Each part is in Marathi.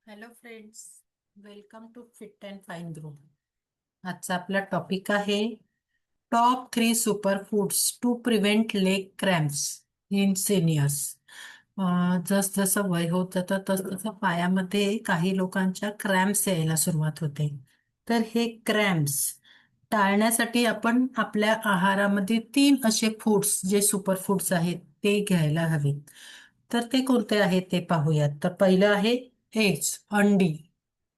Hello friends, welcome to fit and fine group. आजचा आपला टॉपिक आहे top 3 super foods to prevent leg cramps in seniors. जसजसं वय होत जातं तसतसं पायामध्ये काही लोकांच्या क्रॅम्प्स यायला सुरुवात होते. तर हे क्रॅम्प्स टाळण्यासाठी आपण आपल्या आहारामध्ये 3 असे फूड्स जे सुपर फूड्स आहेत ते घ्यायला हवेत. तर ते कोणते आहेत ते पाहूयात. तर पहिलं आहे एग्स, अंडी,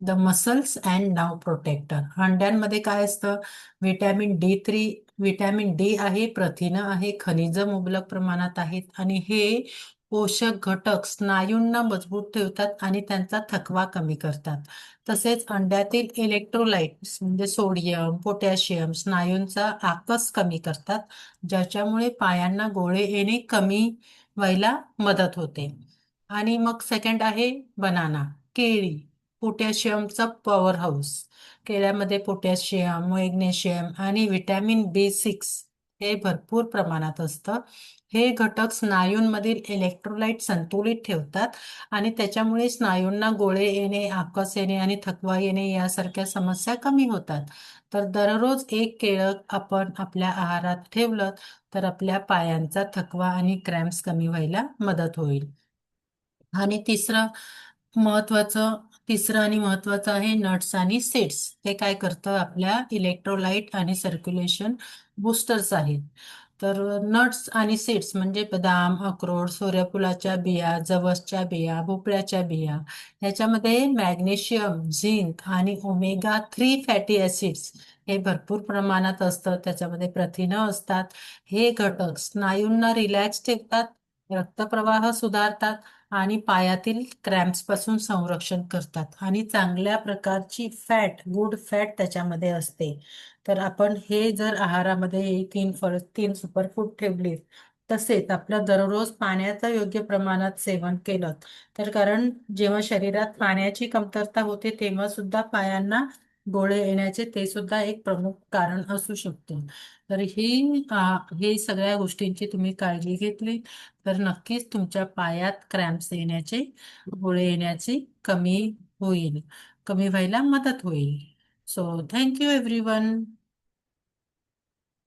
the muscles and nerve protector. अंड्यांमध्ये काय असतं? व्हिटॅमिन D3, व्हिटॅमिन डी आहे, प्रथिनं आहे, खनिज मुबलक प्रमाणात आहेत आणि हे पोषक घटक स्नायूंना मजबूत ठेवतात आणि त्यांचा थकवा कमी करतात. तसेच अंड्यातील इलेक्ट्रोलाइट्स म्हणजे सोडियम, पोटॅशियम स्नायूंचा आकस कमी करतात, ज्याच्यामुळे पायांना गोळे येणे कमी व्हायला मदत होते. आणि मग सेकंड आहे बनाना, केळी, पोटॅशियमचा पॉवर हाऊस. केळ्यामध्ये पोटॅशियम, मॅग्नेशियम आणि व्हिटॅमिन B6 हे भरपूर प्रमाणात असतं. हे घटक स्नायूंमधील इलेक्ट्रोलाइट संतुलित ठेवतात आणि त्याच्यामुळे स्नायूंना गोळे येणे, आकस येणे आणि थकवा येणे यासारख्या समस्या कमी होतात. तर दररोज एक केळं आपण आपल्या आहारात ठेवलं तर आपल्या पायांचा थकवा आणि क्रॅम्प्स कमी व्हायला मदत होईल. आणि तिसरं आणि महत्वाचं आहे नट्स आणि सीड्स. ते काय करतं? आपल्या इलेक्ट्रोलाइट आणि सर्क्युलेशन बूस्टर्स आहेत. तर नट्स आणि सीड्स म्हणजे बदाम, अक्रोड, सूर्यफुलाच्या बिया, जवसच्या बिया, भोपळ्याच्या बिया. ह्याच्यामध्ये मॅग्नेशियम, झिंक आणि ओमेगा 3 फॅटी ॲसिड्स हे भरपूर प्रमाणात असतं. त्याच्यामध्ये प्रथिनं असतात. हे घटक स्नायूंना रिलॅक्स ठेवतात, रक्तप्रवाह सुधारतात आणि पायातील क्रॅम्प्स पासून संरक्षण करतात आणि चांगल्या प्रकारची गुड फॅट त्याच्यामध्ये असते. तर आपण हे जर आहारामध्ये हे 3 सुपरफूड ठेवले, तसेच आपलं दररोज पाण्याचं योग्य प्रमाणात सेवन केलं तर कारण जेव्हा शरीरात पाण्याची कमतरता होते तेव्हा सुद्धा पायांना गोळे येण्याचे ते सुद्धा एक प्रमुख कारण असू शकते. तर हे सगळ्या गोष्टींची तुम्ही काळजी घेतली तर नक्कीच तुमच्या पायात क्रॅम्प्स येण्याचे, गोळे येण्याची कमी व्हायला मदत होईल. So thank you everyone.